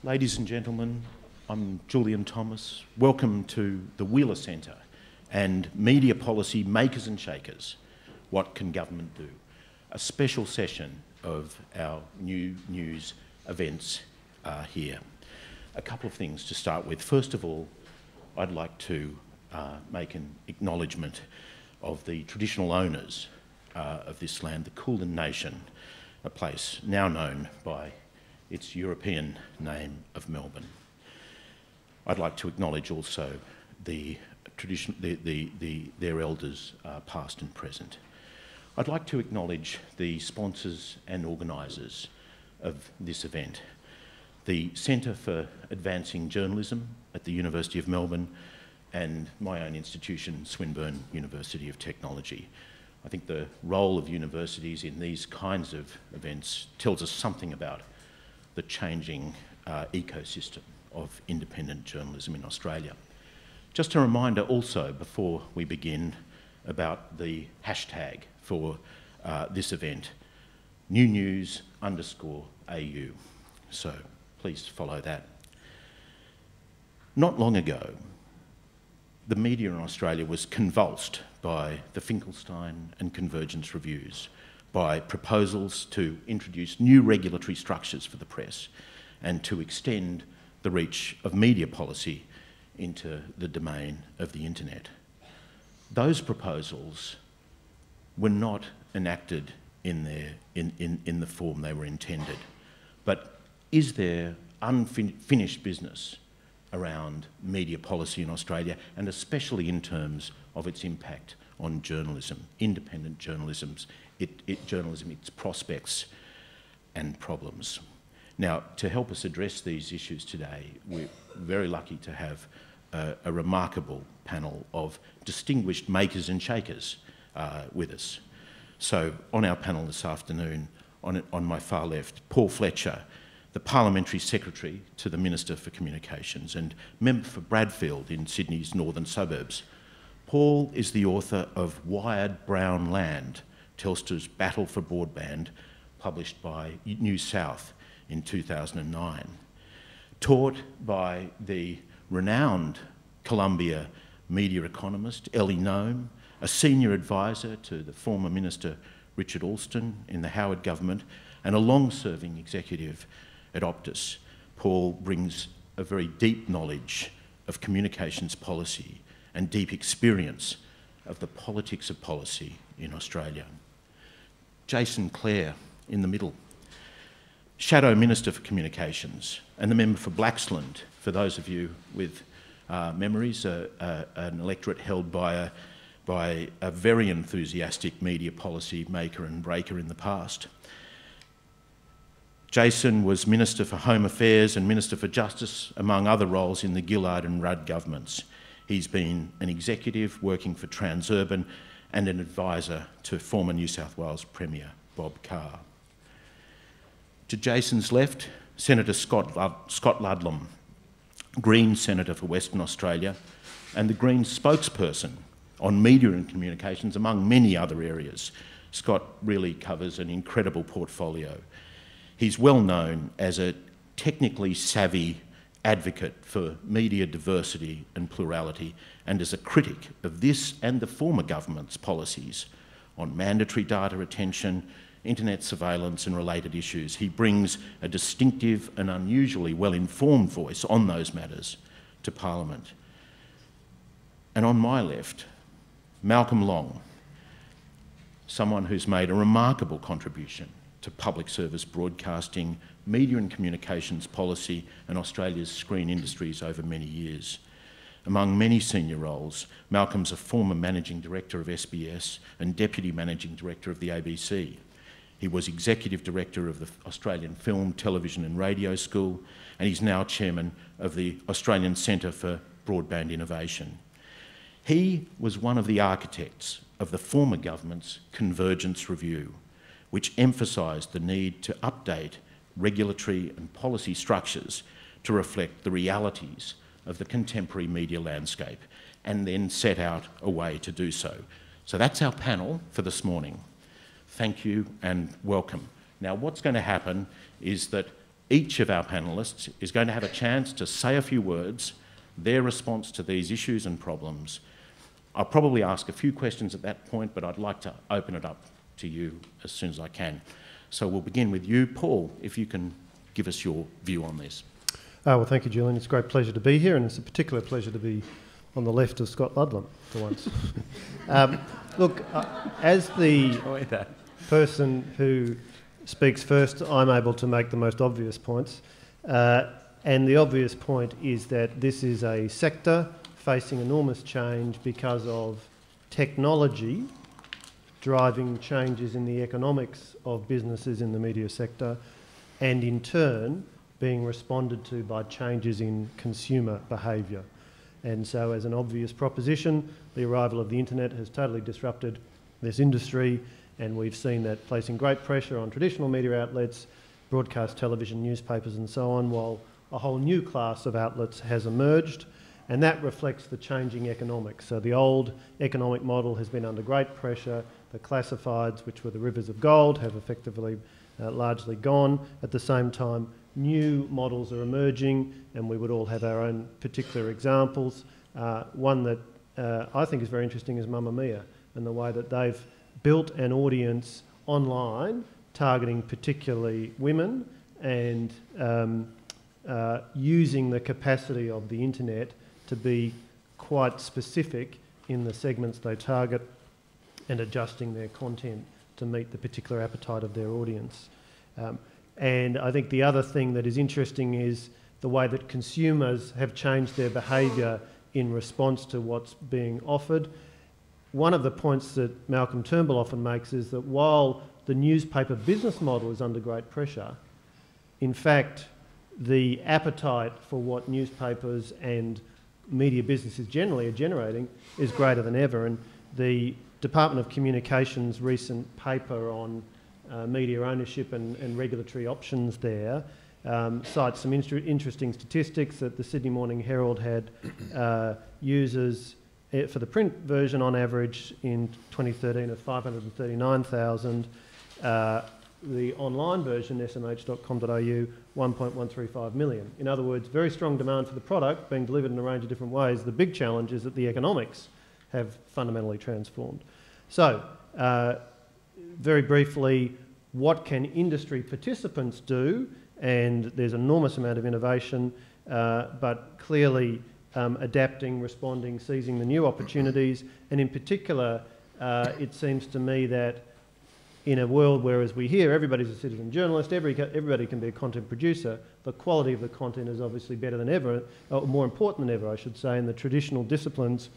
Ladies and gentlemen, I'm Julian Thomas. Welcome to the Wheeler Centre and Media Policy Makers and Shakers. What can government do? A special session of our new news events here. A couple of things to start with. First of all, I'd like to make an acknowledgement of the traditional owners of this land, the Kulin Nation, a place now known by its European name of Melbourne. I'd like to acknowledge also their elders, past and present. I'd like to acknowledge the sponsors and organisers of this event. The Centre for Advancing Journalism at the University of Melbourne and my own institution, Swinburne University of Technology. I think the role of universities in these kinds of events tells us something about the changing ecosystem of independent journalism in Australia. Just a reminder also before we begin about the hashtag for this event, newnews_AU. So please follow that. Not long ago, the media in Australia was convulsed by the Finkelstein and Convergence reviews, by proposals to introduce new regulatory structures for the press and to extend the reach of media policy into the domain of the internet. Those proposals were not enacted in the form they were intended. But is there unfinished business around media policy in Australia, and especially in terms of its impact on journalism, independent journalism, its prospects and problems? Now, to help us address these issues today, we're very lucky to have a remarkable panel of distinguished makers and shakers with us. So on our panel this afternoon, on my far left, Paul Fletcher, the Parliamentary Secretary to the Minister for Communications and member for Bradfield in Sydney's northern suburbs. Paul is the author of Wired Brown Land, Telstra's Battle for Broadband, published by New South in 2009. Taught by the renowned Columbia media economist Ellie Noam, a senior advisor to the former Minister Richard Alston in the Howard government, and a long-serving executive at Optus, Paul brings a very deep knowledge of communications policy and deep experience of the politics of policy in Australia. Jason Clare in the middle, Shadow Minister for Communications and the member for Blaxland, for those of you with memories, an electorate held by a very enthusiastic media policy maker and breaker in the past. Jason was Minister for Home Affairs and Minister for Justice, among other roles in the Gillard and Rudd governments. He's been an executive working for Transurban and an advisor to former New South Wales Premier Bob Carr. To Jason's left, Senator Scott Ludlam, Green Senator for Western Australia and the Greens spokesperson on media and communications, among many other areas. Scott really covers an incredible portfolio. He's well known as a technically savvy advocate for media diversity and plurality, and as a critic of this and the former government's policies on mandatory data retention, internet surveillance and related issues. He brings a distinctive and unusually well-informed voice on those matters to Parliament. And on my left, Malcolm Long, someone who's made a remarkable contribution to public service broadcasting, media and communications policy and Australia's screen industries over many years. Among many senior roles, Malcolm's a former Managing Director of SBS and Deputy Managing Director of the ABC. He was Executive Director of the Australian Film, Television and Radio School, and he's now Chairman of the Australian Centre for Broadband Innovation. He was one of the architects of the former government's Convergence review, which emphasised the need to update regulatory and policy structures to reflect the realities of the contemporary media landscape, and then set out a way to do so. So that's our panel for this morning. Thank you and welcome. Now, what's going to happen is that each of our panellists is going to have a chance to say a few words, their response to these issues and problems. I'll probably ask a few questions at that point, but I'd like to open it up to you as soon as I can. So we'll begin with you, Paul, if you can give us your view on this. Well, thank you, Julian. It's a great pleasure to be here, and it's a particular pleasure to be on the left of Scott Ludlam for once. Look, as the person who speaks first, I'm able to make the most obvious points. And the obvious point is that this is a sector facing enormous change because of technology driving changes in the economics of businesses in the media sector, and in turn being responded to by changes in consumer behaviour. And so, as an obvious proposition, the arrival of the internet has totally disrupted this industry, and we've seen that placing great pressure on traditional media outlets, broadcast television, newspapers and so on, while a whole new class of outlets has emerged, and that reflects the changing economics. So the old economic model has been under great pressure. The classifieds, which were the rivers of gold, have effectively largely gone. At the same time, new models are emerging, and we would all have our own particular examples. One that I think is very interesting is Mamma Mia, and the way that they've built an audience online targeting particularly women, and using the capacity of the internet to be quite specific in the segments they target and adjusting their content to meet the particular appetite of their audience. And I think the other thing that is interesting is the way that consumers have changed their behaviour in response to what's being offered. One of the points that Malcolm Turnbull often makes is that while the newspaper business model is under great pressure, in fact, the appetite for what newspapers and media businesses generally are generating is greater than ever. And the Department of Communications' recent paper on media ownership and regulatory options there cites some interesting statistics that the Sydney Morning Herald had users for the print version on average in 2013 of 539,000. The online version, smh.com.au, 1.135 million. In other words, very strong demand for the product being delivered in a range of different ways. The big challenge is that the economics have fundamentally transformed. So, very briefly, what can industry participants do? And there's an enormous amount of innovation, but clearly adapting, responding, seizing the new opportunities. And in particular, it seems to me that in a world where, as we hear, everybody's a citizen journalist, everybody can be a content producer, the quality of the content is obviously better than ever, or more important than ever, I should say, in the traditional disciplines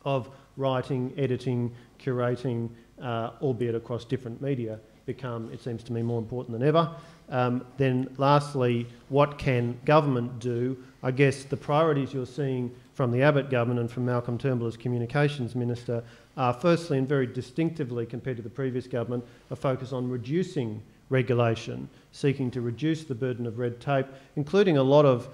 of writing, editing, curating, albeit across different media, become, it seems to me, more important than ever. Then lastly, what can government do? I guess the priorities you're seeing from the Abbott government and from Malcolm Turnbull as Communications Minister are firstly, and very distinctively compared to the previous government, a focus on reducing regulation, seeking to reduce the burden of red tape, including a lot of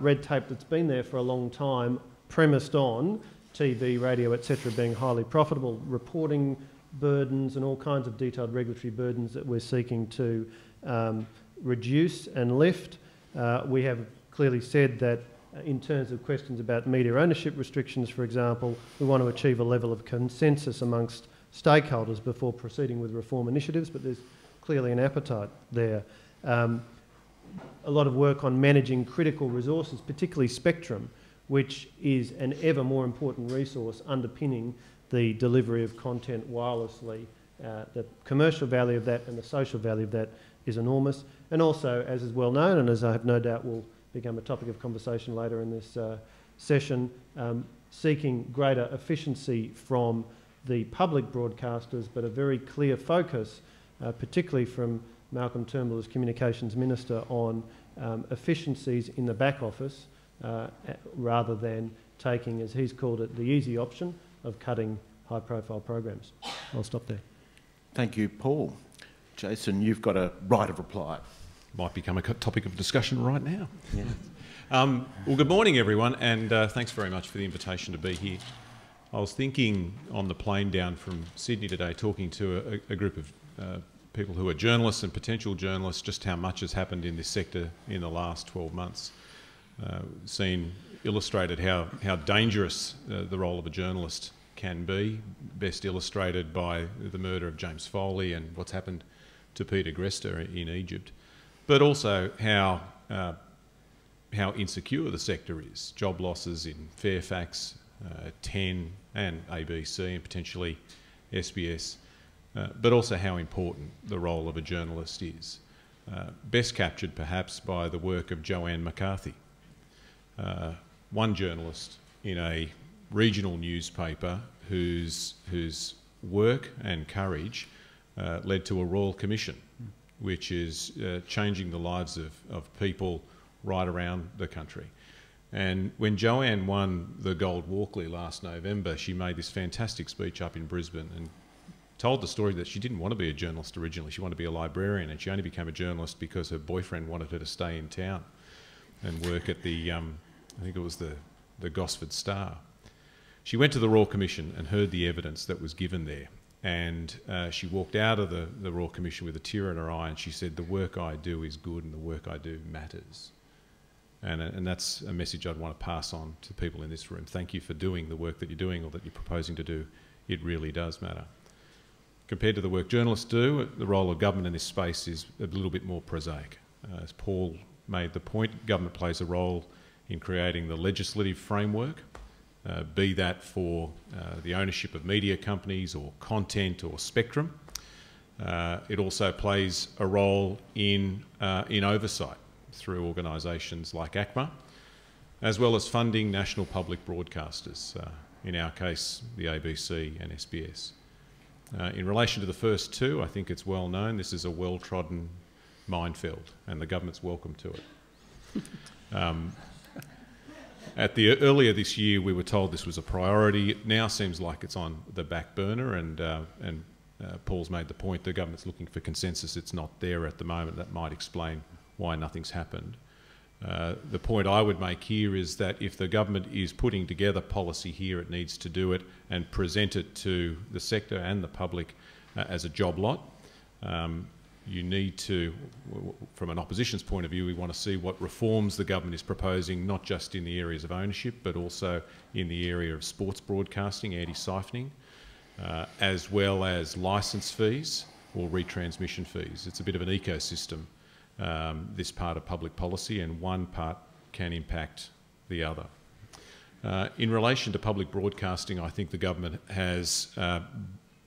red tape that's been there for a long time, premised on TV, radio, etc. being highly profitable, reporting burdens and all kinds of detailed regulatory burdens that we're seeking to reduce and lift. We have clearly said that in terms of questions about media ownership restrictions, for example, we want to achieve a level of consensus amongst stakeholders before proceeding with reform initiatives, but there's clearly an appetite there. A lot of work on managing critical resources, particularly spectrum, which is an ever more important resource underpinning the delivery of content wirelessly. The commercial value of that and the social value of that is enormous. And also, as is well known, and as I have no doubt will become a topic of conversation later in this session, seeking greater efficiency from the public broadcasters, but a very clear focus, particularly from Malcolm Turnbull as Communications Minister, on efficiencies in the back office, rather than taking, as he's called it, the easy option of cutting high-profile programs. I'll stop there. Thank you, Paul. Jason, you've got a right of reply. Might become a topic of discussion right now. Yeah. Well, good morning, everyone, and thanks very much for the invitation to be here. I was thinking on the plane down from Sydney today, talking to a group of people who are journalists and potential journalists just how much has happened in this sector in the last 12 months. Seen illustrated how dangerous the role of a journalist can be, best illustrated by the murder of James Foley and what's happened to Peter Grester in Egypt, but also how insecure the sector is. Job losses in Fairfax, 10 and ABC and potentially SBS, but also how important the role of a journalist is. Best captured perhaps by the work of Joanne McCarthy, one journalist in a regional newspaper whose work and courage led to a Royal Commission, which is changing the lives of people right around the country. And when Joanne won the Gold Walkley last November, she made this fantastic speech up in Brisbane and told the story that she didn't want to be a journalist originally. She wanted to be a librarian, and she only became a journalist because her boyfriend wanted her to stay in town and work at the, I think it was the Gosford Star. She went to the Royal Commission and heard the evidence that was given there. And she walked out of the Royal Commission with a tear in her eye, and she said, "The work I do is good and the work I do matters." And that's a message I'd want to pass on to people in this room. Thank you for doing the work that you're doing or that you're proposing to do. It really does matter. Compared to the work journalists do, the role of government in this space is a little bit more prosaic. As Paul made the point, government plays a role in creating the legislative framework, be that for the ownership of media companies or content or spectrum. It also plays a role in oversight through organisations like ACMA, as well as funding national public broadcasters, in our case the ABC and SBS. In relation to the first two, I think it's well known this is a well-trodden minefield and the government's welcome to it. Earlier this year we were told this was a priority. It now seems like it's on the back burner, and Paul's made the point the government's looking for consensus. It's not there at the moment. That might explain why nothing's happened. The point I would make here is that if the government is putting together policy here, it needs to do it and present it to the sector and the public as a job lot. You need to, from an opposition's point of view, we want to see what reforms the government is proposing, not just in the areas of ownership, but also in the area of sports broadcasting, anti-siphoning, as well as licence fees or retransmission fees. It's a bit of an ecosystem, this part of public policy, and one part can impact the other. In relation to public broadcasting, I think the government has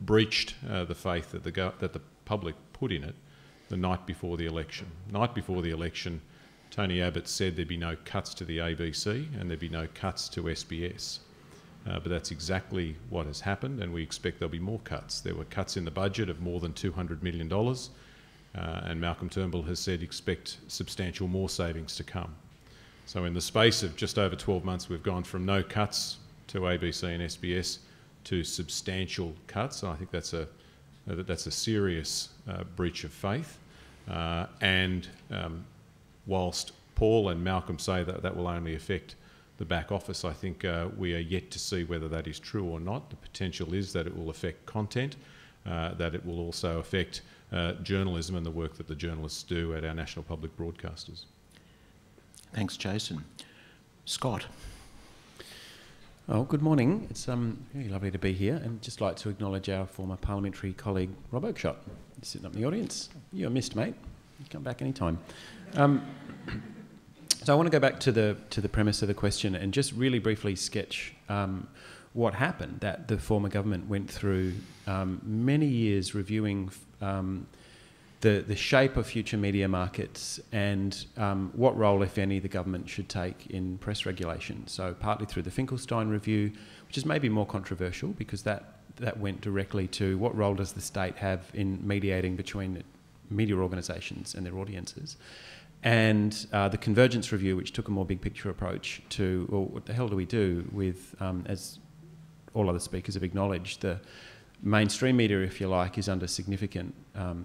breached the faith that the public put in it the night before the election. Night before the election, Tony Abbott said there'd be no cuts to the ABC and there'd be no cuts to SBS. But that's exactly what has happened, and we expect there'll be more cuts. There were cuts in the budget of more than $200 million, and Malcolm Turnbull has said expect substantial more savings to come. So in the space of just over 12 months, we've gone from no cuts to ABC and SBS to substantial cuts. I think that's a serious breach of faith. Whilst Paul and Malcolm say that that will only affect the back office, I think we are yet to see whether that is true or not. The potential is that it will affect content, that it will also affect journalism and the work that the journalists do at our national public broadcasters. Thanks, Jason. Scott. Oh, good morning. It's really lovely to be here, and just like to acknowledge our former parliamentary colleague Rob Oakeshott, sitting up in the audience. You're missed, mate. You come back anytime. So I want to go back to the premise of the question and just really briefly sketch what happened. That the former government went through many years reviewing the shape of future media markets and what role, if any, the government should take in press regulation. So partly through the Finkelstein review, which is maybe more controversial because that went directly to what role does the state have in mediating between media organisations and their audiences. And the Convergence review, which took a more big picture approach to, well, what the hell do we do with, as all other speakers have acknowledged, the mainstream media, if you like, is under significant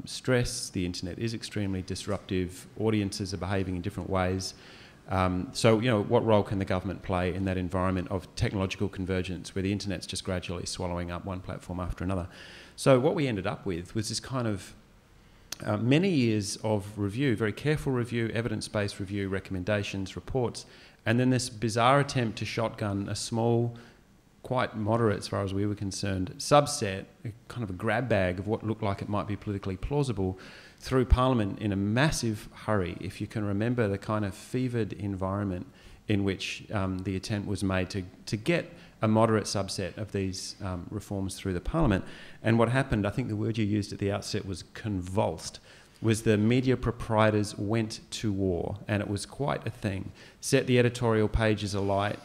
stress. The internet is extremely disruptive. Audiences are behaving in different ways. So, you know, what role can the government play in that environment of technological convergence where the internet's just gradually swallowing up one platform after another? So what we ended up with was this kind of many years of review, very careful review, evidence-based review, recommendations, reports, and then this bizarre attempt to shotgun a small, quite moderate, as far as we were concerned, subset, kind of a grab bag of what looked like it might be politically plausible, through Parliament in a massive hurry. If you can remember the kind of fevered environment in which the attempt was made to get a moderate subset of these reforms through the Parliament. And what happened, I think the word you used at the outset was convulsed, was the media proprietors went to war, and it was quite a thing. Set the editorial pages alight,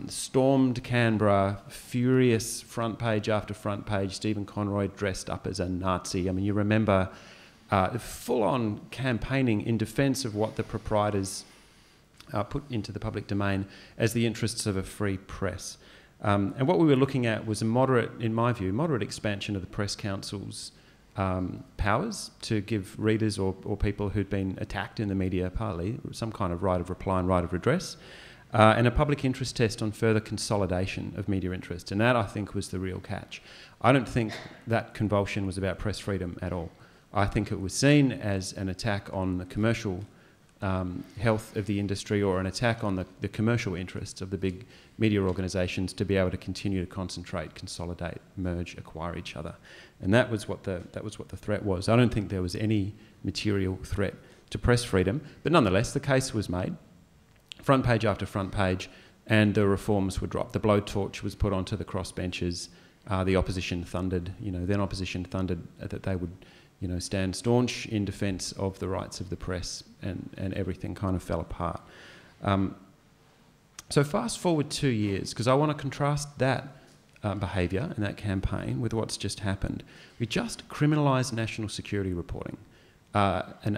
stormed Canberra, furious front page after front page, Stephen Conroy dressed up as a Nazi. I mean, you remember full-on campaigning in defence of what the proprietors put into the public domain as the interests of a free press. And what we were looking at was a moderate, in my view, moderate expansion of the Press Council's powers to give readers or people who'd been attacked in the media partly some kind of right of reply and right of redress, and a public interest test on further consolidation of media interest. And that, I think, was the real catch. I don't think that convulsion was about press freedom at all. I think it was seen as an attack on the commercial health of the industry, or an attack on the commercial interests of the big media organisations to be able to continue to concentrate, consolidate, merge, acquire each other. And that was what the threat was. I don't think there was any material threat to press freedom, but nonetheless the case was made, front page after front page, and the reforms were dropped. The blowtorch was put onto the crossbenches. The opposition thundered, then opposition thundered that they would stand staunch in defence of the rights of the press, and everything kind of fell apart. So fast forward 2 years, because I want to contrast that behaviour and that campaign with what's just happened. We just criminalised national security reporting. An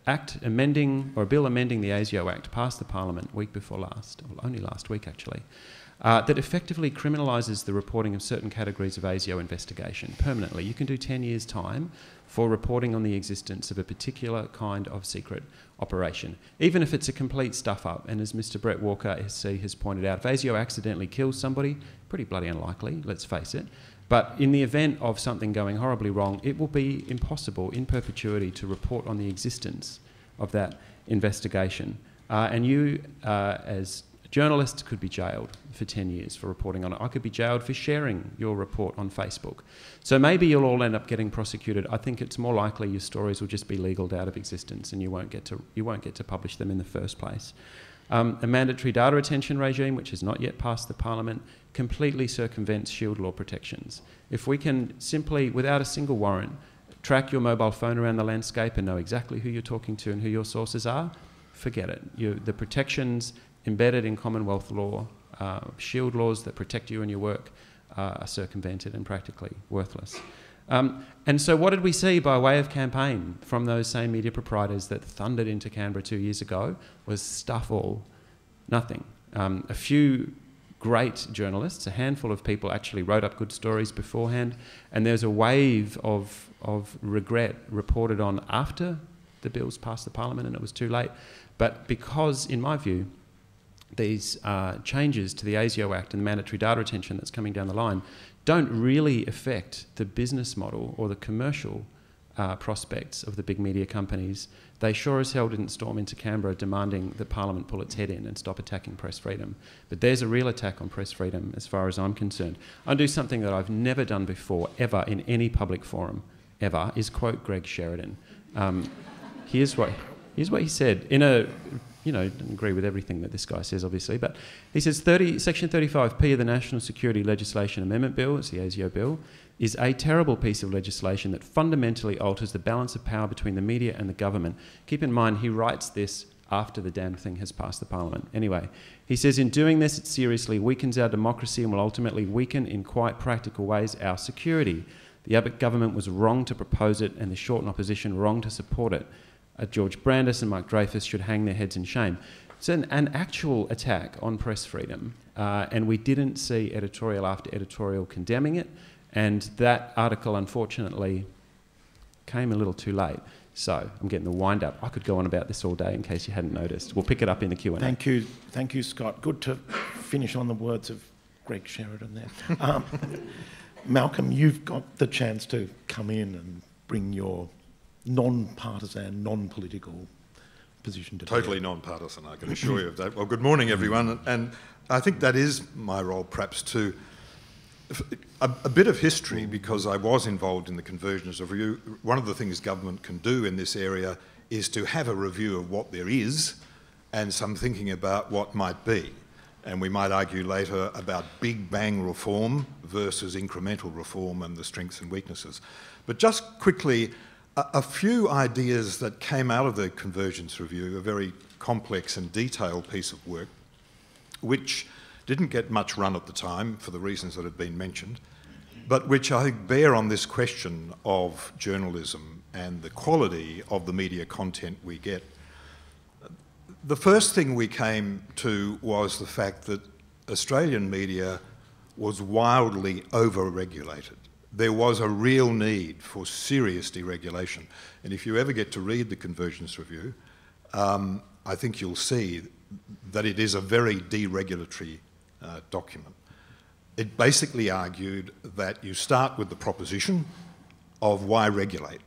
act amending, or a bill amending the ASIO Act passed the Parliament week before last, or only last week actually, that effectively criminalises the reporting of certain categories of ASIO investigation permanently. You can do 10 years' time for reporting on the existence of a particular kind of secret operation, even if it's a complete stuff-up. And as Mr Brett Walker SC has pointed out, if ASIO accidentally kills somebody, pretty bloody unlikely, let's face it, but in the event of something going horribly wrong, it will be impossible in perpetuity to report on the existence of that investigation. And you, as journalists, could be jailed for 10 years for reporting on it. I could be jailed for sharing your report on Facebook. So maybe you'll all end up getting prosecuted. I think it's more likely your stories will just be legaled out of existence, and you won't get to publish them in the first place. A mandatory data retention regime, which has not yet passed the Parliament, completely circumvents shield law protections. If we can simply, without a single warrant, track your mobile phone around the landscape and know exactly who you're talking to and who your sources are, forget it. The protections embedded in Commonwealth law, shield laws that protect you and your work, are circumvented and practically worthless. And so what did we see by way of campaign from those same media proprietors that thundered into Canberra 2 years ago? Was stuff all, nothing. A few great journalists, a handful of people actually wrote up good stories beforehand, and there's a wave of regret reported on after the bills passed the Parliament and it was too late. But because, in my view, these changes to the ASIO Act and the mandatory data retention that's coming down the line don't really affect the business model or the commercial prospects of the big media companies, they sure as hell didn't storm into Canberra demanding that Parliament pull its head in and stop attacking press freedom. But there's a real attack on press freedom as far as I'm concerned. I do something that I've never done before, ever, in any public forum, ever, is quote Greg Sheridan. Here's what he said in a... don't agree with everything that this guy says, obviously, but he says Section 35P of the National Security Legislation Amendment Bill, it's the ASIO Bill, is a terrible piece of legislation that fundamentally alters the balance of power between the media and the government. Keep in mind, he writes this after the damn thing has passed the Parliament. Anyway, he says, in doing this, it seriously weakens our democracy and will ultimately weaken, in quite practical ways, our security. The Abbott government was wrong to propose it, and the Shorten opposition wrong to support it. George Brandis and Mike Dreyfus should hang their heads in shame. It's an actual attack on press freedom, and we didn't see editorial after editorial condemning it, and that article, unfortunately, came a little too late. So I'm getting the wind up. I could go on about this all day in case you hadn't noticed. We'll pick it up in the Q&A. Thank you, Scott. Good to finish on the words of Greg Sheridan there. Malcolm, you've got the chance to come in and bring your non-partisan, non-political position to Totally non-partisan, I can assure you of that. Well, good morning, everyone. And I think that is my role, perhaps, to a bit of history, because I was involved in the Convergence review. One of the things government can do in this area is to have a review of what there is and some thinking about what might be. And we might argue later about big bang reform versus incremental reform and the strengths and weaknesses. But just quickly, a few ideas that came out of the Convergence review, a very complex and detailed piece of work, which didn't get much run at the time for the reasons that have been mentioned, but which I think bear on this question of journalism and the quality of the media content we get. The first thing we came to was the fact that Australian media was wildly over-regulated. There was a real need for serious deregulation. And if you ever get to read the Convergence review, I think you'll see that it is a very deregulatory document. It basically argued that you start with the proposition of why regulate.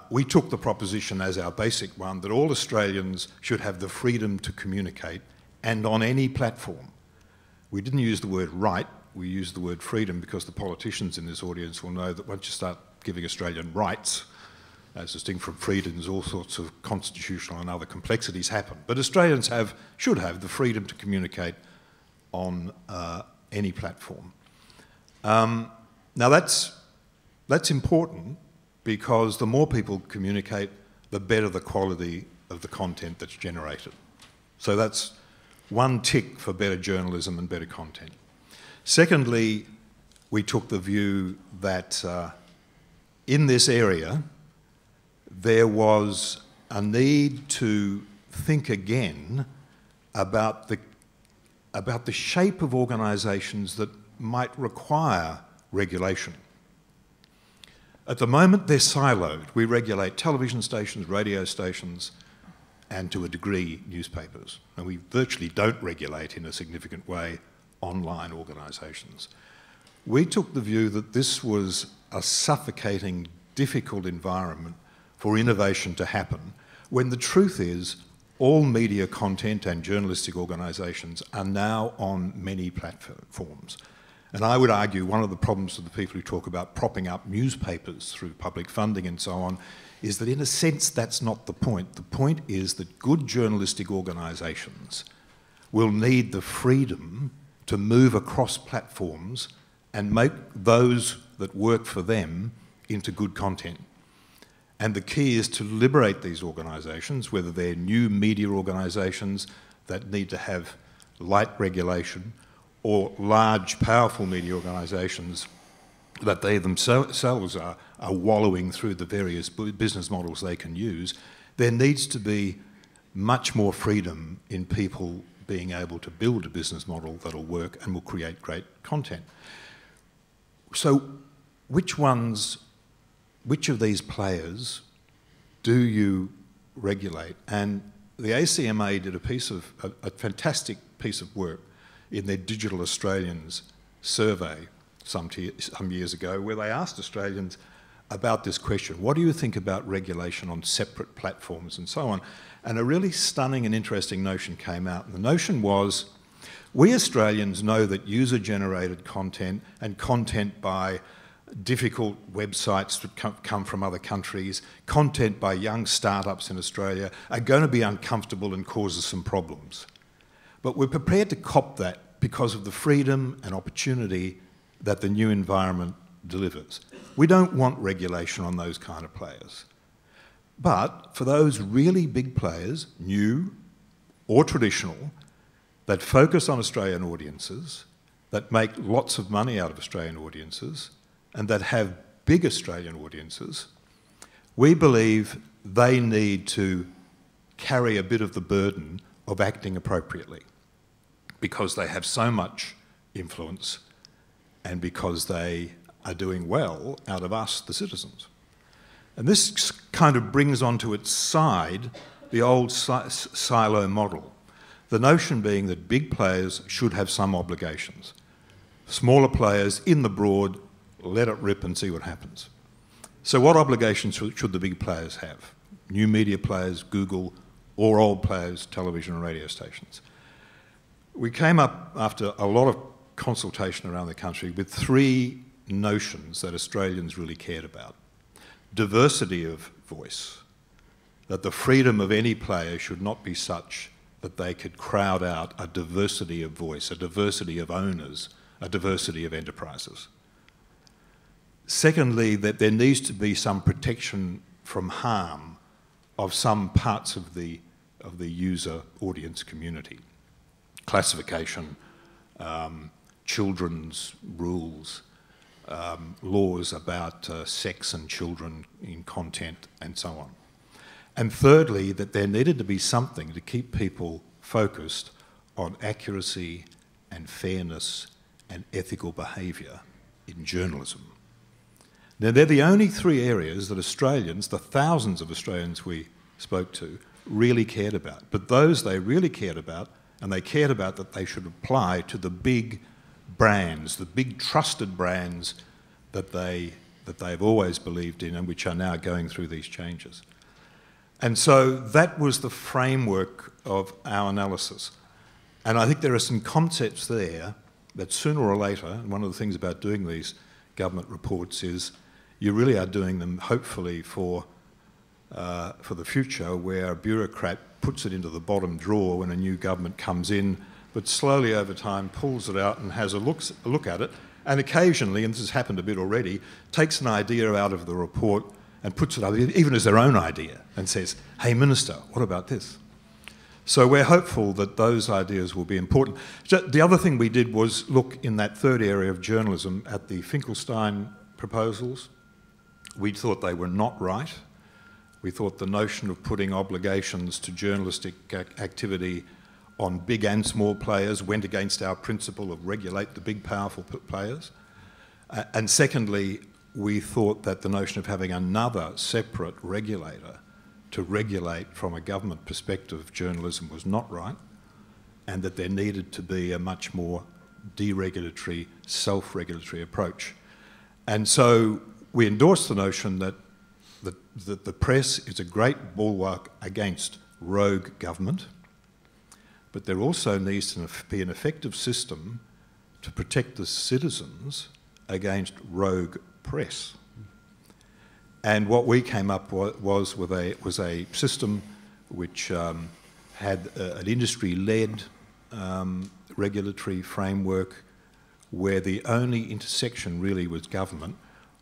We took the proposition as our basic one that all Australians should have the freedom to communicate, and on any platform. We didn't use the word right, we used the word freedom, because the politicians in this audience will know that once you start giving Australian rights, as distinct from freedoms, all sorts of constitutional and other complexities happen. But Australians should have the freedom to communicate on any platform. Now that's important, because the more people communicate, the better the quality of the content that's generated. So that's one tick for better journalism and better content. Secondly, we took the view that in this area, there was a need to think again about the shape of organisations that might require regulation. At the moment, they're siloed. We regulate television stations, radio stations, and to a degree, newspapers. And we virtually don't regulate in a significant way online organisations. We took the view that this was a suffocating, difficult environment for innovation to happen, when the truth is all media content and journalistic organisations are now on many platforms. And I would argue one of the problems of the people who talk about propping up newspapers through public funding and so on is that in a sense that's not the point. The point is that good journalistic organisations will need the freedom to move across platforms and make those that work for them into good content. And the key is to liberate these organisations, whether they're new media organisations that need to have light regulation, or large, powerful media organisations that they themselves are wallowing through the various business models they can use. There needs to be much more freedom in people being able to build a business model that'll work and will create great content. So which of these players do you regulate? And the ACMA did a fantastic piece of work in their Digital Australians survey some years ago, where they asked Australians about this question: what do you think about regulation on separate platforms and so on? And a really stunning and interesting notion came out. And the notion was, we Australians know that user-generated content and content by difficult websites that come from other countries, content by young startups in Australia, are going to be uncomfortable and cause us some problems. But we're prepared to cop that because of the freedom and opportunity that the new environment delivers. We don't want regulation on those kind of players. But for those really big players, new or traditional, that focus on Australian audiences, that make lots of money out of Australian audiences, and that have big Australian audiences, we believe they need to carry a bit of the burden of acting appropriately, because they have so much influence and because they are doing well out of us, the citizens. And this kind of brings onto its side the old silo model, the notion being that big players should have some obligations. Smaller players, in the broad, let it rip and see what happens. So what obligations should the big players have? New media players, Google, or old players, television and radio stations? We came up, after a lot of consultation around the country, with three notions that Australians really cared about. Diversity of voice, that the freedom of any player should not be such that they could crowd out a diversity of voice, a diversity of owners, a diversity of enterprises. Secondly, that there needs to be some protection from harm of some parts of the user audience community. Classification, children's rules, laws about sex and children in content and so on. And thirdly, that there needed to be something to keep people focused on accuracy and fairness and ethical behaviour in journalism. Now, they're the only three areas that Australians, the thousands of Australians we spoke to, really cared about. But those they really cared about, and they cared about that they should apply to the big brands, the big trusted brands that they've always believed in and which are now going through these changes. And so that was the framework of our analysis. And I think there are some concepts there that sooner or later, and one of the things about doing these government reports is you really are doing them hopefully for the future, where a bureaucrat puts it into the bottom drawer when a new government comes in, but slowly over time pulls it out and has a look at it, and occasionally, and this has happened a bit already, takes an idea out of the report and puts it up even as their own idea and says, hey Minister, what about this? So we're hopeful that those ideas will be important. The other thing we did was look in that third area of journalism at the Finkelstein proposals. We thought they were not right. We thought the notion of putting obligations to journalistic activity on big and small players went against our principle of regulate the big powerful players. And secondly, we thought that the notion of having another separate regulator to regulate from a government perspective journalism was not right, and that there needed to be a much more deregulatory, self-regulatory approach. And so we endorsed the notion that the press is a great bulwark against rogue government, but there also needs to be an effective system to protect the citizens against rogue press. And what we came up was a system which had an industry-led regulatory framework where the only intersection really with government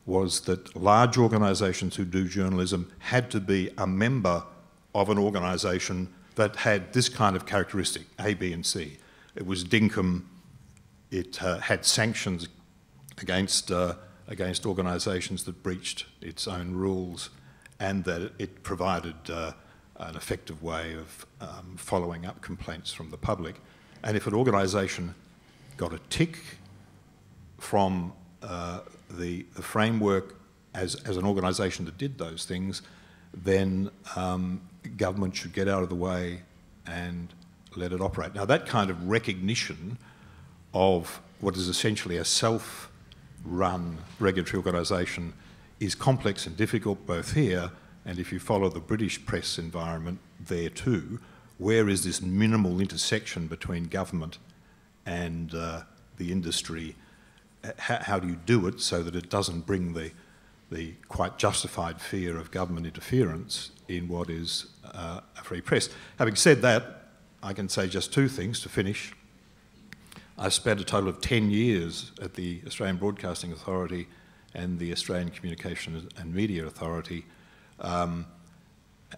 was that large organisations who do journalism had to be a member of an organisation that had this kind of characteristic, A, B and C. It was dinkum, it had sanctions against organisations that breached its own rules, and that it provided an effective way of following up complaints from the public. And if an organisation got a tick from the framework as an organisation that did those things, then government should get out of the way and let it operate. Now, that kind of recognition of what is essentially a self-run regulatory organisation is complex and difficult both here, and if you follow the British press environment there too, where is this minimal intersection between government and the industry? How do you do it so that it doesn't bring the quite justified fear of government interference in what is a free press? Having said that, I can say just two things to finish. I spent a total of 10 years at the Australian Broadcasting Authority and the Australian Communication and Media Authority,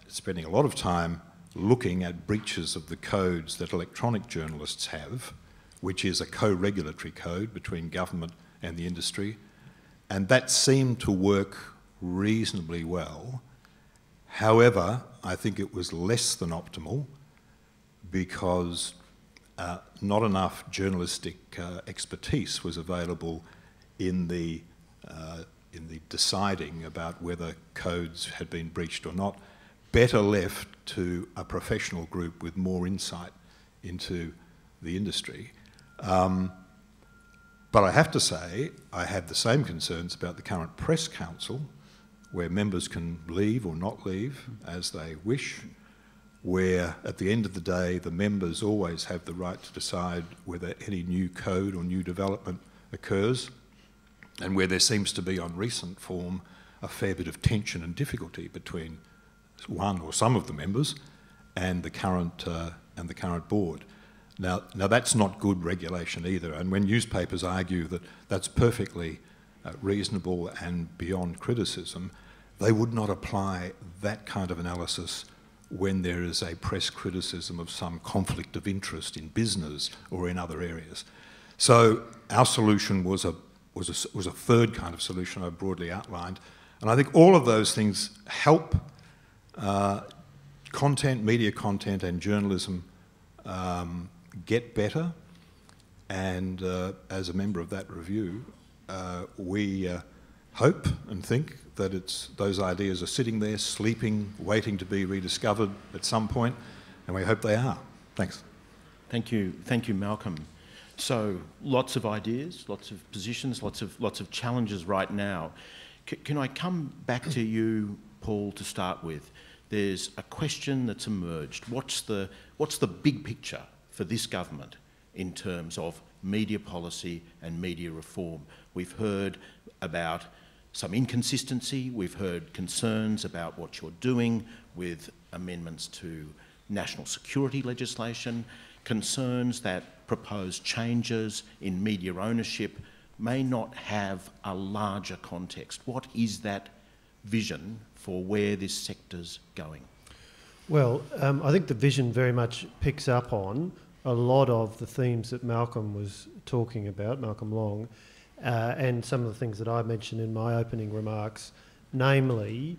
spending a lot of time looking at breaches of the codes that electronic journalists have, which is a co-regulatory code between government and the industry, and that seemed to work reasonably well. However, I think it was less than optimal because not enough journalistic expertise was available in the deciding about whether codes had been breached or not. Better left to a professional group with more insight into the industry. But I have to say, I have the same concerns about the current Press Council, where members can leave or not leave as they wish, where at the end of the day the members always have the right to decide whether any new code or new development occurs, and where there seems to be on recent form a fair bit of tension and difficulty between one or some of the members and the current board. Now that's not good regulation either, and when newspapers argue that that's perfectly reasonable and beyond criticism, they would not apply that kind of analysis when there is a press criticism of some conflict of interest in business or in other areas. So our solution was a third kind of solution I broadly outlined, and I think all of those things help media content and journalism get better, and as a member of that review, we hope and think that those ideas are sitting there, sleeping, waiting to be rediscovered at some point, and we hope they are. Thanks. Thank you, Malcolm. So lots of ideas, lots of positions, lots of challenges right now. Can I come back to you, Paul, to start with? There's a question that's emerged. What's the big picture for this government in terms of media policy and media reform? We've heard about some inconsistency, we've heard concerns about what you're doing with amendments to national security legislation, concerns that proposed changes in media ownership may not have a larger context. What is that vision for where this sector's going? Well, I think the vision very much picks up on a lot of the themes that Malcolm was talking about, Malcolm Long, and some of the things that I mentioned in my opening remarks, namely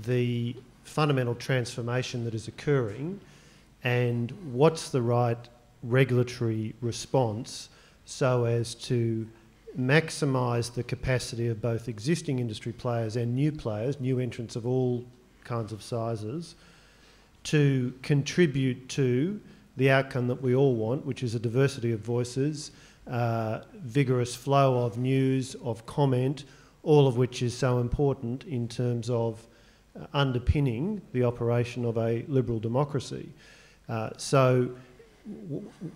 the fundamental transformation that is occurring and what's the right regulatory response so as to maximise the capacity of both existing industry players and new players, new entrants of all kinds of sizes, to contribute to the outcome that we all want, which is a diversity of voices, vigorous flow of news, of comment, all of which is so important in terms of underpinning the operation of a liberal democracy.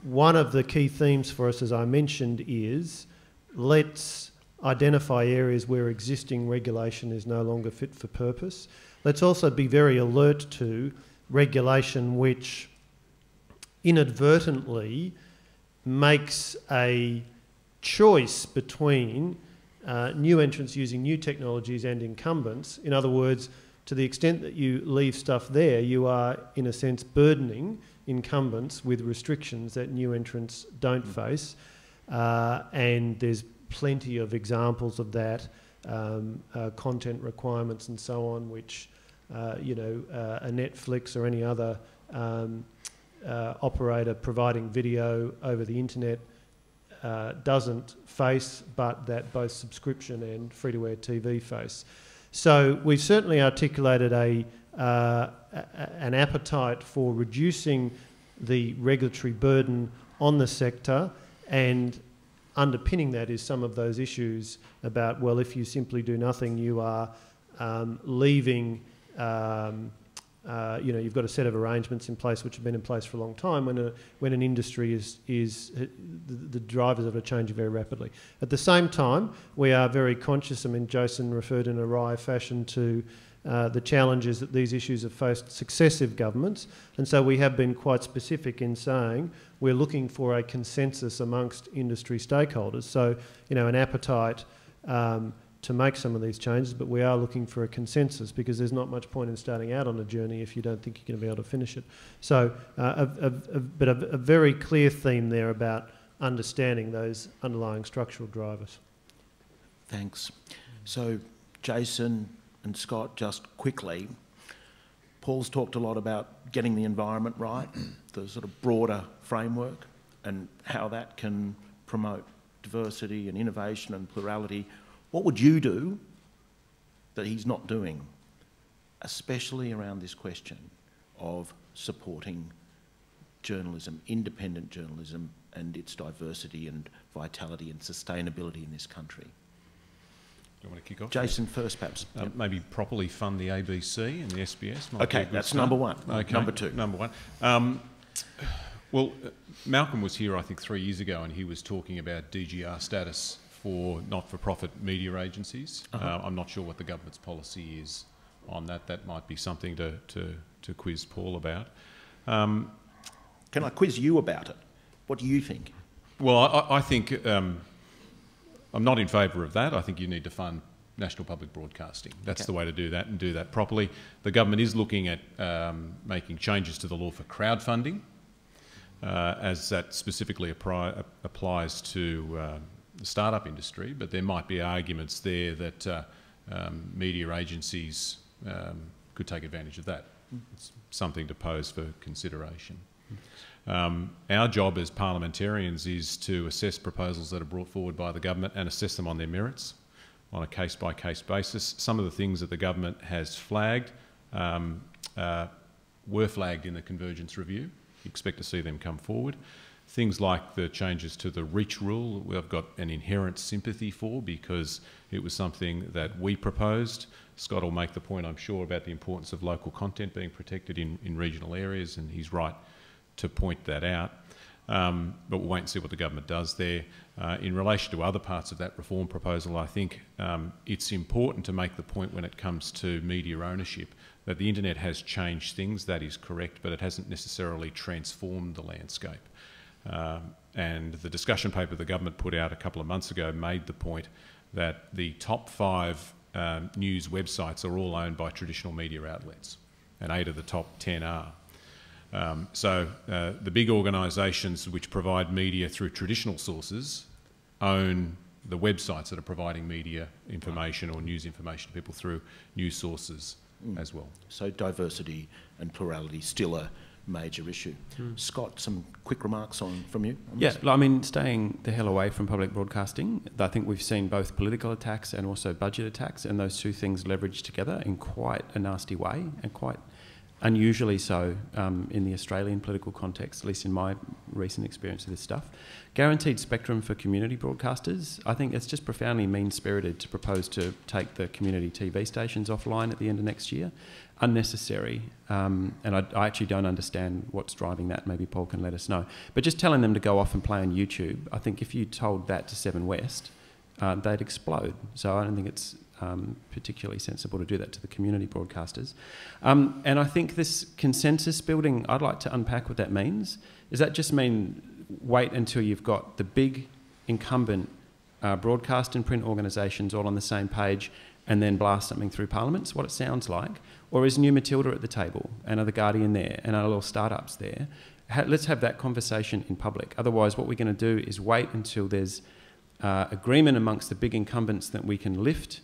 One of the key themes for us, as I mentioned, is let's identify areas where existing regulation is no longer fit for purpose. Let's also be very alert to regulation which inadvertently makes a choice between new entrants using new technologies and incumbents. In other words, to the extent that you leave stuff there, you are, in a sense, burdening incumbents with restrictions that new entrants don't face. And there's plenty of examples of that, content requirements and so on, which, a Netflix or any other operator providing video over the internet doesn't face, but that both subscription and free-to-air TV face. So we've certainly articulated an appetite for reducing the regulatory burden on the sector, and underpinning that is some of those issues about, well, if you simply do nothing, you are leaving, you've got a set of arrangements in place which have been in place for a long time when an industry is the drivers of it are changing very rapidly. At the same time, we are very conscious, I mean, Jason referred in a wry fashion to the challenges that these issues have faced successive governments, and so we have been quite specific in saying we're looking for a consensus amongst industry stakeholders. So, an appetite to make some of these changes, but we are looking for a consensus because there's not much point in starting out on a journey if you don't think you're going to be able to finish it. So, but a very clear theme there about understanding those underlying structural drivers. Thanks. So, Jason and Scott, just quickly, Paul's talked a lot about getting the environment right, the sort of broader framework, and how that can promote diversity and innovation and plurality. What would you do that he's not doing, especially around this question of supporting journalism, independent journalism, and its diversity and vitality and sustainability in this country? you want to kick off? Jason first, perhaps. Yep. Maybe properly fund the ABC and the SBS. Okay, that's number one. Okay, number two. Number one. Well, Malcolm was here, I think, 3 years ago, and he was talking about DGR status for not-for-profit media agencies. I'm not sure what the government's policy is on that. That might be something to quiz Paul about. Can I quiz you about it? What do you think? Well, I think I'm not in favour of that. I think you need to fund national public broadcasting. That's the way to do that, and do that properly. The government is looking at making changes to the law for crowdfunding, as that specifically applies to the startup industry, but there might be arguments there that media agencies could take advantage of that. It's something to pose for consideration. Our job as parliamentarians is to assess proposals that are brought forward by the government and assess them on their merits on a case-by-case basis. Some of the things that the government has flagged were flagged in the Convergence review. You expect to see them come forward. Things like the changes to the reach rule, I've got an inherent sympathy for, because it was something that we proposed. Scott will make the point, I'm sure, about the importance of local content being protected in regional areas, and he's right to point that out. But we'll wait and see what the government does there. In relation to other parts of that reform proposal, I think it's important to make the point when it comes to media ownership that the internet has changed things, that is correct, but it hasn't necessarily transformed the landscape. And the discussion paper the government put out a couple of months ago made the point that the top 5 news websites are all owned by traditional media outlets, and 8 of the top 10 are. So the big organisations which provide media through traditional sources own the websites that are providing media information or news information to people through news sources as well. So diversity and plurality still a major issue. Scott, some quick remarks from you? Yeah, I mean, staying the hell away from public broadcasting. I think we've seen both political attacks and also budget attacks, and those two things leveraged together in quite a nasty way, and quite unusually so in the Australian political context, at least in my recent experience of this stuff. Guaranteed spectrum for community broadcasters, I think it's just profoundly mean-spirited to propose to take the community TV stations offline at the end of next year. Unnecessary, and I actually don't understand what's driving that. Maybe Paul can let us know. But just telling them to go off and play on YouTube, I think if you told that to 7 West, they'd explode. So I don't think it's particularly sensible to do that to the community broadcasters. And I think this consensus building, I'd like to unpack what that means. Does that just mean wait until you've got the big incumbent broadcast and print organisations all on the same page and then blast something through Parliament? It's what it sounds like. Or is New Matilda at the table and are the Guardian there and are little startups there? Let's have that conversation in public. Otherwise, what we're going to do is wait until there's agreement amongst the big incumbents that we can lift.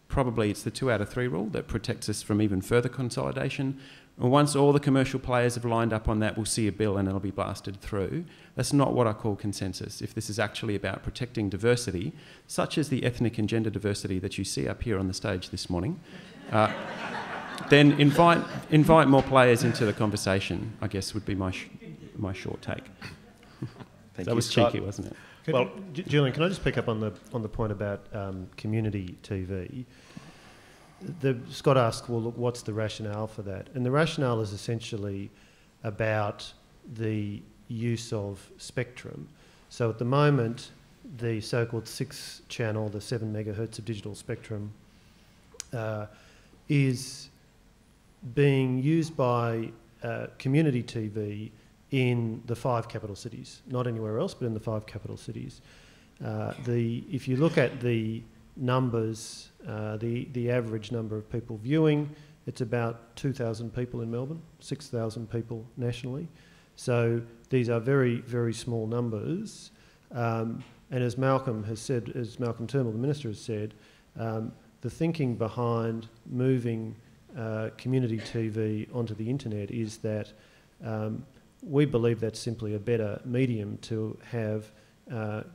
Probably it's the 2 out of 3 rule that protects us from even further consolidation. And once all the commercial players have lined up on that, we'll see a bill and it'll be blasted through. That's not what I call consensus. If this is actually about protecting diversity, such as the ethnic and gender diversity that you see up here on the stage this morning, then invite more players into the conversation, I guess would be my short take. That was cheeky, wasn't it? Well, Julian, can I just pick up on the point about community TV? Scott asked, well, look, what's the rationale for that? And the rationale is essentially about the use of spectrum. So at the moment, the so-called 6 channel, the 7 megahertz of digital spectrum, is being used by community TV in the 5 capital cities, not anywhere else, but in the 5 capital cities. If you look at the numbers, the average number of people viewing, it's about 2,000 people in Melbourne, 6,000 people nationally. So these are very, very small numbers. And as Malcolm has said, as Malcolm Turnbull, the Minister, has said, the thinking behind moving community TV onto the internet is that we believe that's simply a better medium to have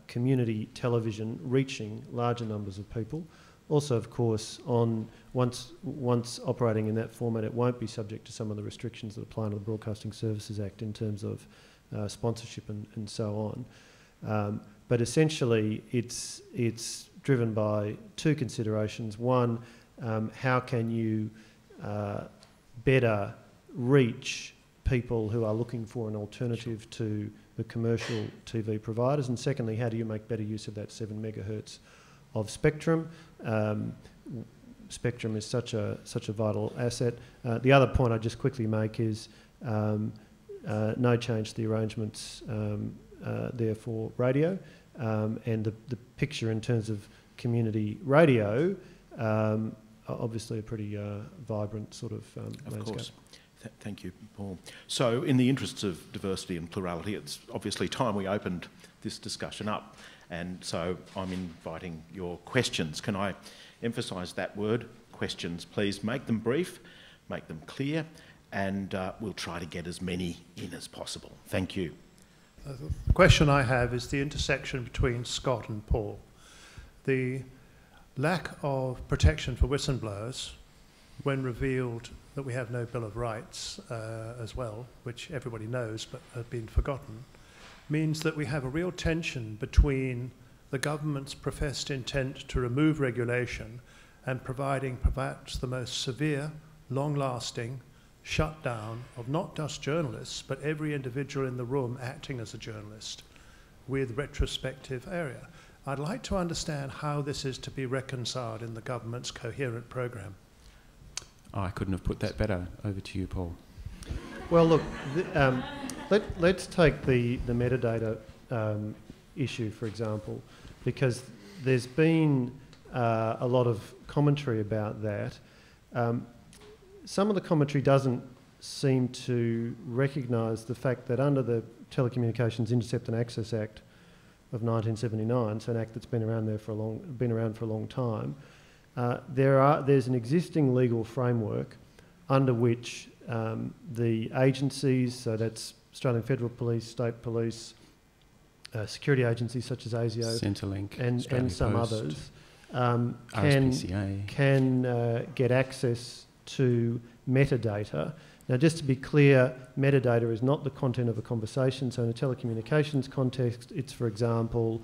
community television reaching larger numbers of people. Also, of course, once operating in that format, it won't be subject to some of the restrictions that apply under the Broadcasting Services Act in terms of sponsorship and so on. But essentially, it's driven by two considerations. One, how can you better reach people who are looking for an alternative to the commercial TV providers? And secondly, how do you make better use of that 7 megahertz of spectrum? Spectrum is such a vital asset. The other point I just quickly make is no change to the arrangements there for radio, and the picture in terms of community radio, obviously a pretty vibrant sort of landscape. Of course. Thank you, Paul. So in the interests of diversity and plurality, it's obviously time we opened this discussion up, and so I'm inviting your questions. Can I emphasise that word, questions? Please make them brief, make them clear, and we'll try to get as many in as possible. Thank you. The question I have is the intersection between Scott and Paul. The lack of protection for whistleblowers, when revealed that we have no Bill of Rights as well, which everybody knows but have been forgotten, means that we have a real tension between the government's professed intent to remove regulation and providing perhaps the most severe, long-lasting shutdown of not just journalists, but every individual in the room acting as a journalist with retrospective area. I'd like to understand how this is to be reconciled in the government's coherent programme. I couldn't have put that better. Over to you, Paul. Well, look, let's take the metadata issue, for example, because there's been a lot of commentary about that. Some of the commentary doesn't seem to recognise the fact that under the Telecommunications Intercept and Access Act of 1979, so an act that's been around for a long time, there's an existing legal framework under which the agencies, so that's Australian Federal Police, State Police, security agencies such as ASIO, Centrelink, and some Post, others, RSPCA. can get access to metadata. Now, just to be clear, metadata is not the content of a conversation. So in a telecommunications context, it's, for example,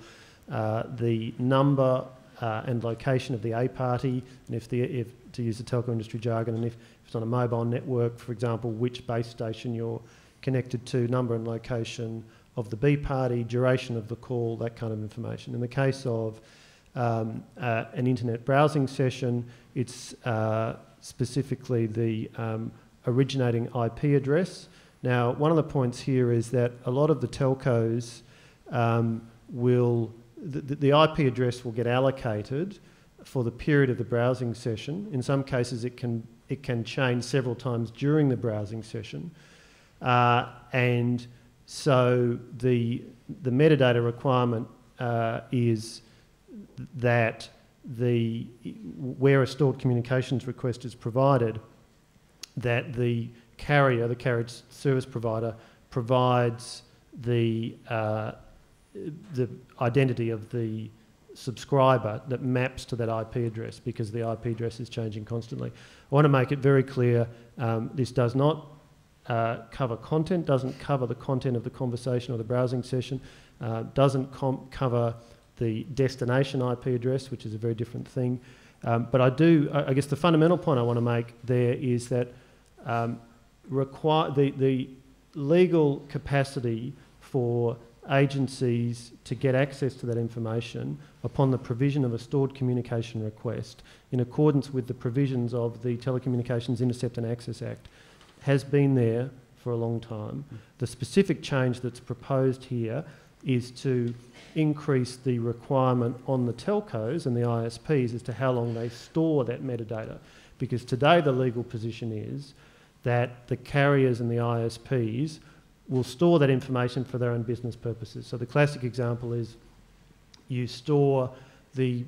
the number and location of the A party, and if to use the telco industry jargon, and if it's on a mobile network, for example, which base station you're connected to, number and location of the B party, duration of the call, that kind of information. In the case of an internet browsing session, it's specifically the originating IP address. Now, one of the points here is that a lot of the telcos the IP address will get allocated for the period of the browsing session. In some cases, it can change several times during the browsing session, and so the metadata requirement is that where a stored communications request is provided, that the carrier service provider, provides the identity of the subscriber that maps to that IP address, because the IP address is changing constantly. I want to make it very clear, this does not cover content, doesn't cover the content of the conversation or the browsing session, doesn't cover the destination IP address, which is a very different thing. But I guess the fundamental point I want to make there is that the legal capacity for agencies to get access to that information upon the provision of a stored communication request in accordance with the provisions of the Telecommunications Intercept and Access Act has been there for a long time. The specific change that's proposed here is to increase the requirement on the telcos and the ISPs as to how long they store that metadata, because today the legal position is that the carriers and the ISPs will store that information for their own business purposes. So the classic example is you store the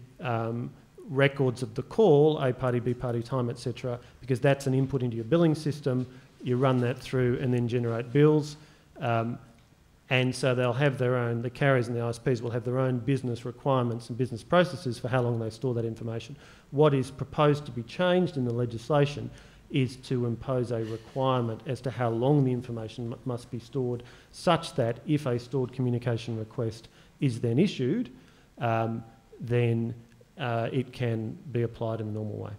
records of the call, A party, B party, time, etc., because that's an input into your billing system. You run that through and then generate bills. And so they'll have their own, the carriers and the ISPs will have their own business requirements and business processes for how long they store that information. What is proposed to be changed in the legislation is to impose a requirement as to how long the information must be stored, such that if a stored communication request is then issued, then it can be applied in the normal way.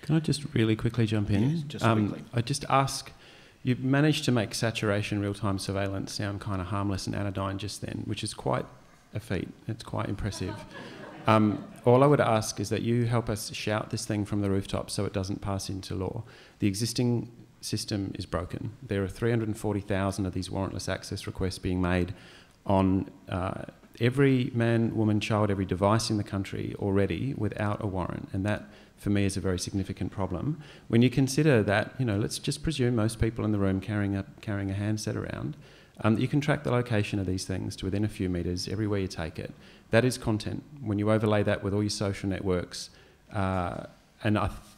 Can I just really quickly jump in? Yes, just quickly. I just ask, you managed to make saturation real-time surveillance sound kind of harmless and anodyne just then, which is quite a feat. It's quite impressive. All I would ask is that you help us shout this thing from the rooftop so it doesn't pass into law. The existing system is broken. There are 340,000 of these warrantless access requests being made on every man, woman, child, every device in the country already without a warrant, and that for me is a very significant problem. When you consider that, you know, let's just presume most people in the room carrying a handset around, you can track the location of these things to within a few metres everywhere you take it. That is content. When you overlay that with all your social networks, and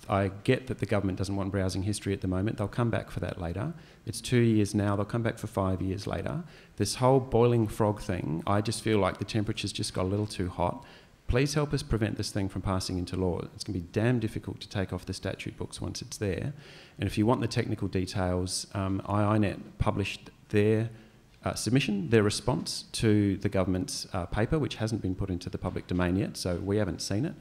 I get that the government doesn't want browsing history at the moment. They'll come back for that later. It's 2 years now. They'll come back for 5 years later. This whole boiling frog thing, I just feel like the temperature's just got a little too hot. Please help us prevent this thing from passing into law. It's going to be damn difficult to take off the statute books once it's there. And if you want the technical details, IINet published their submission, their response to the government's paper, which hasn't been put into the public domain yet, so we haven't seen it.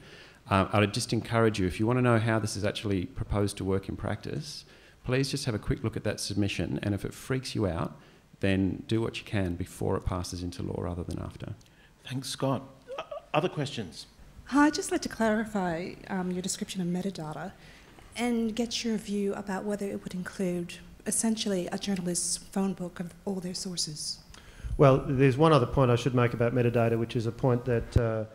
I'd just encourage you, if you want to know how this is actually proposed to work in practice, please just have a quick look at that submission, and if it freaks you out, then do what you can before it passes into law rather than after. Thanks, Scott. Other questions? Hi, I'd just like to clarify your description of metadata and get your view about whether it would include essentially a journalist's phone book of all their sources. Well, there's one other point I should make about metadata, which is a point that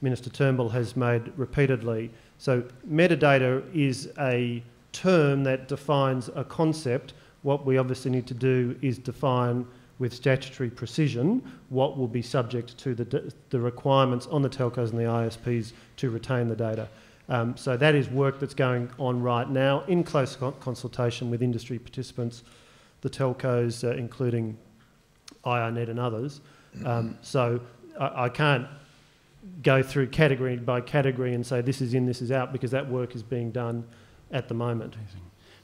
Minister Turnbull has made repeatedly. So metadata is a term that defines a concept. What we obviously need to do is define with statutory precision what will be subject to the requirements on the telcos and the ISPs to retain the data. So that is work that's going on right now in close consultation with industry participants, the telcos, including IINet and others. So I can't go through category by category and say this is in, this is out, because that work is being done at the moment.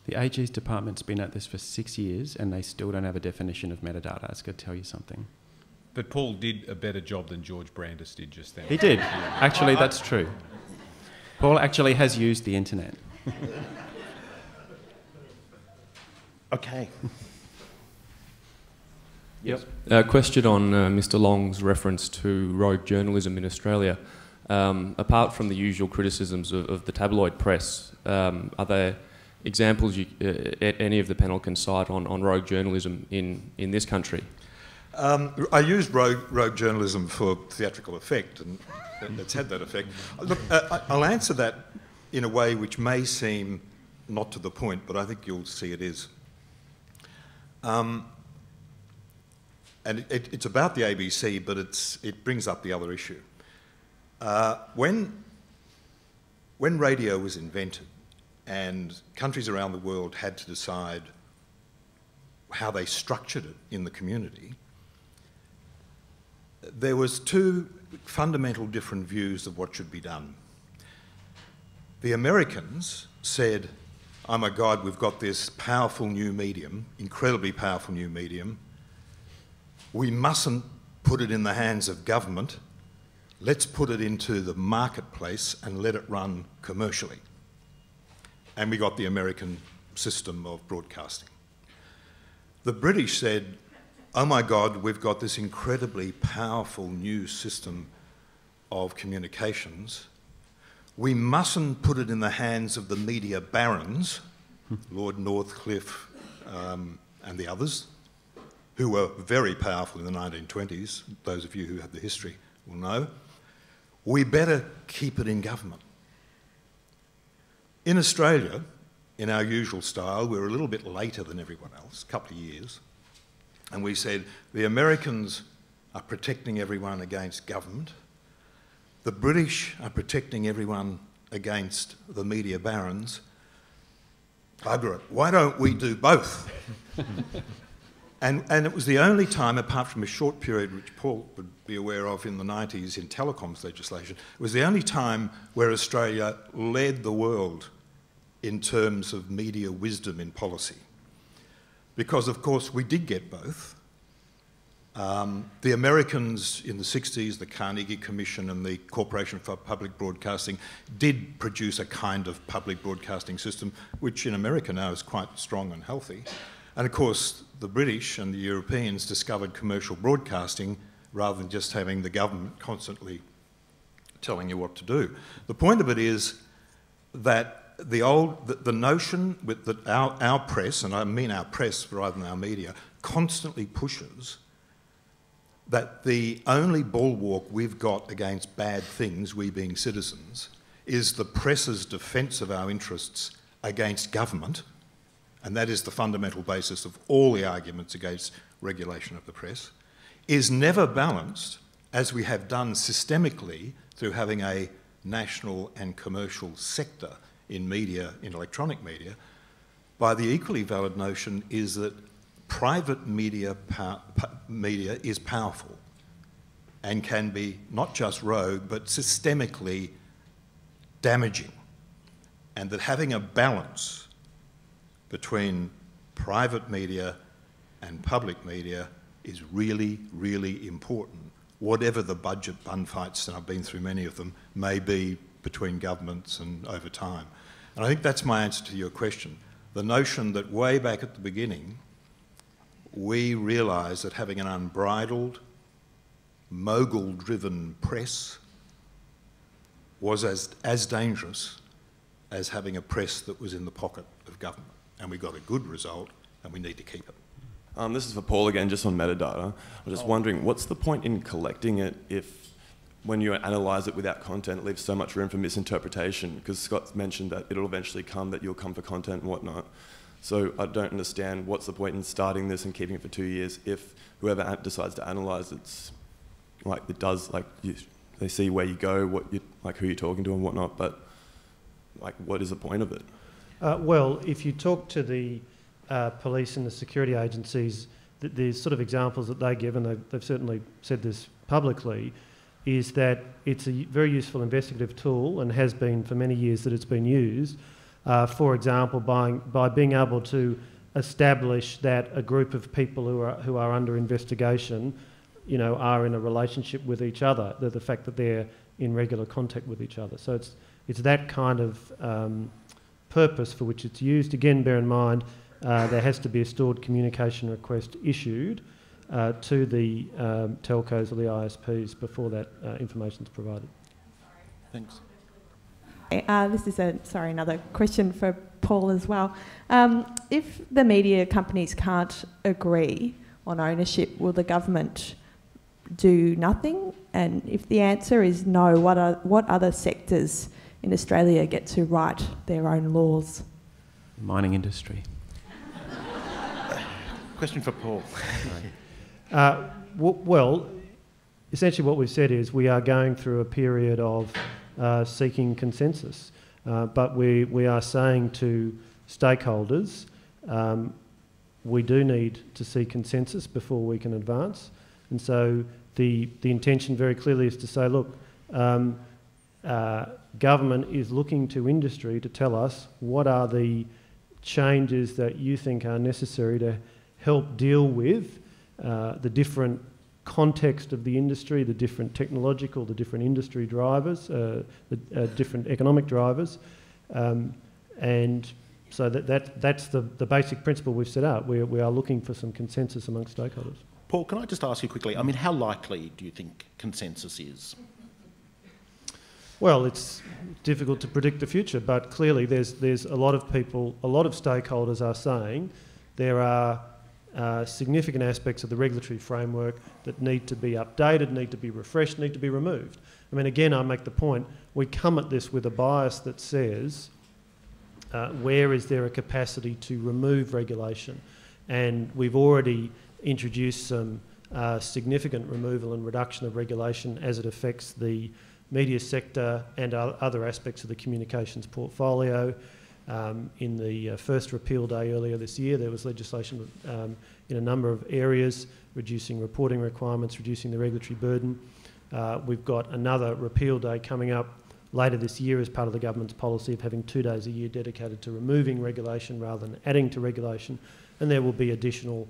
The AG's department's been at this for 6 years and they still don't have a definition of metadata. It's going to tell you something. But Paul did a better job than George Brandis did just then. He did. Actually, that's true. Paul actually has used the internet. Okay. Yep. A question on Mr. Long's reference to rogue journalism in Australia. Apart from the usual criticisms of the tabloid press, are there examples any of the panel can cite on rogue journalism in this country? I used rogue journalism for theatrical effect, and it's had that effect. Look, I'll answer that in a way which may seem not to the point, but I think you'll see it is. And it's about the ABC, but it brings up the other issue. When radio was invented and countries around the world had to decide how they structured it in the community, there was two fundamental different views of what should be done. The Americans said, oh my God, we've got this powerful new medium, incredibly powerful new medium. We mustn't put it in the hands of government. Let's put it into the marketplace and let it run commercially. And we got the American system of broadcasting. The British said, oh my God, we've got this incredibly powerful new system of communications. We mustn't put it in the hands of the media barons, Lord Northcliffe and the others, who were very powerful in the 1920s. Those of you who have the history will know. We better keep it in government. In Australia, in our usual style, we were a little bit later than everyone else, a couple of years, and we said the Americans are protecting everyone against government. The British are protecting everyone against the media barons. Bugger it, why don't we do both? And it was the only time, apart from a short period which Paul would be aware of in the 90s in telecoms legislation, it was the only time where Australia led the world in terms of media wisdom in policy. Because, of course, we did get both. The Americans in the 60s, the Carnegie Commission and the Corporation for Public Broadcasting did produce a kind of public broadcasting system, which in America now is quite strong and healthy. And of course, the British and the Europeans discovered commercial broadcasting rather than just having the government constantly telling you what to do. The point of it is that the notion that our press, and I mean our press rather than our media, constantly pushes that the only bulwark we've got against bad things, we being citizens, is the press's defence of our interests against government, and that is the fundamental basis of all the arguments against regulation of the press, is never balanced, as we have done systemically through having a national and commercial sector in media, in electronic media, by the equally valid notion is that private media is powerful and can be not just rogue but systemically damaging, and that having a balance between private media and public media is really, really important, whatever the budget bun fights, and I've been through many of them, may be between governments and over time. And I think that's my answer to your question. The notion that way back at the beginning, we realised that having an unbridled, mogul-driven press was as dangerous as having a press that was in the pocket of government. And we got a good result, and we need to keep it. This is for Paul again, just on metadata. I'm just wondering, what's the point in collecting it if, when you analyse it without content, it leaves so much room for misinterpretation? Because Scott mentioned that it'll eventually come, that you'll come for content and whatnot. So I don't understand what's the point in starting this and keeping it for 2 years if whoever decides to analyse it's like it does, like they see where you go, what you, like who you're talking to and whatnot, but like what is the point of it? Well, if you talk to the police and the security agencies, the sort of examples that they give, and they've certainly said this publicly, is that it's a very useful investigative tool and has been for many years that it's been used. For example, by being able to establish that a group of people who are under investigation, you know, are in a relationship with each other, the fact that they're in regular contact with each other. So it's that kind of purpose for which it's used. Again, bear in mind, there has to be a stored communication request issued to the telcos or the ISPs before that information is provided. Thanks. This is another question for Paul as well. If the media companies can't agree on ownership, will the government do nothing? And if the answer is no, what other sectors in Australia get to write their own laws? Mining industry. Question for Paul. Well, essentially what we've said is we are going through a period of seeking consensus, but we are saying to stakeholders, we do need to see consensus before we can advance. And so the intention very clearly is to say, look, government is looking to industry to tell us what are the changes that you think are necessary to help deal with the different context of the industry, the different technological, the different industry drivers, the different economic drivers. And so that's the basic principle we've set out. We are looking for some consensus amongst stakeholders. Paul, can I just ask you quickly, I mean, how likely do you think consensus is? Well, it's difficult to predict the future, but clearly there's a lot of people, a lot of stakeholders are saying there are significant aspects of the regulatory framework that need to be updated, need to be refreshed, need to be removed. I mean, again, I make the point, we come at this with a bias that says, where is there a capacity to remove regulation? And we've already introduced some significant removal and reduction of regulation as it affects the media sector and other aspects of the communications portfolio. In the first repeal day earlier this year, there was legislation in a number of areas, reducing reporting requirements, reducing the regulatory burden. We've got another repeal day coming up later this year as part of the government's policy of having 2 days a year dedicated to removing regulation rather than adding to regulation. And there will be additional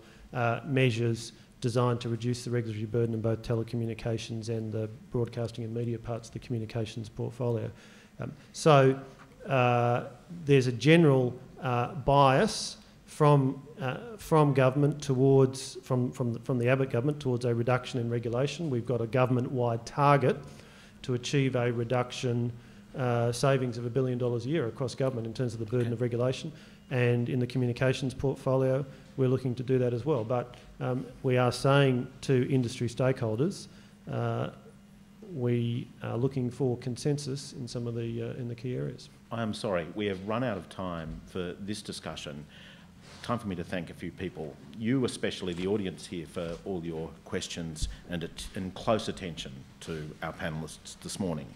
measures designed to reduce the regulatory burden in both telecommunications and the broadcasting and media parts of the communications portfolio. So there's a general bias from government towards, from the Abbott government towards a reduction in regulation. We've got a government-wide target to achieve a reduction, savings of $1 billion a year across government in terms of the burden of regulation. And in the communications portfolio, we're looking to do that as well. But we are saying to industry stakeholders, we are looking for consensus in some of the in the key areas. I am sorry, we have run out of time for this discussion. Time for me to thank a few people, you especially, the audience here, for all your questions and close attention to our panellists this morning.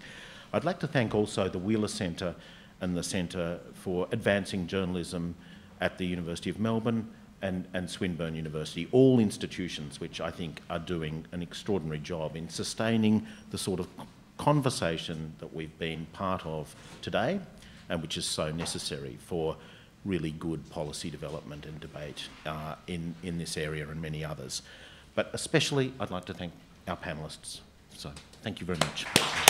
I'd like to thank also the Wheeler Centre and the Centre for Advancing Journalism at the University of Melbourne and Swinburne University, all institutions which I think are doing an extraordinary job in sustaining the sort of conversation that we've been part of today and which is so necessary for really good policy development and debate in this area and many others. But especially I'd like to thank our panellists. So thank you very much.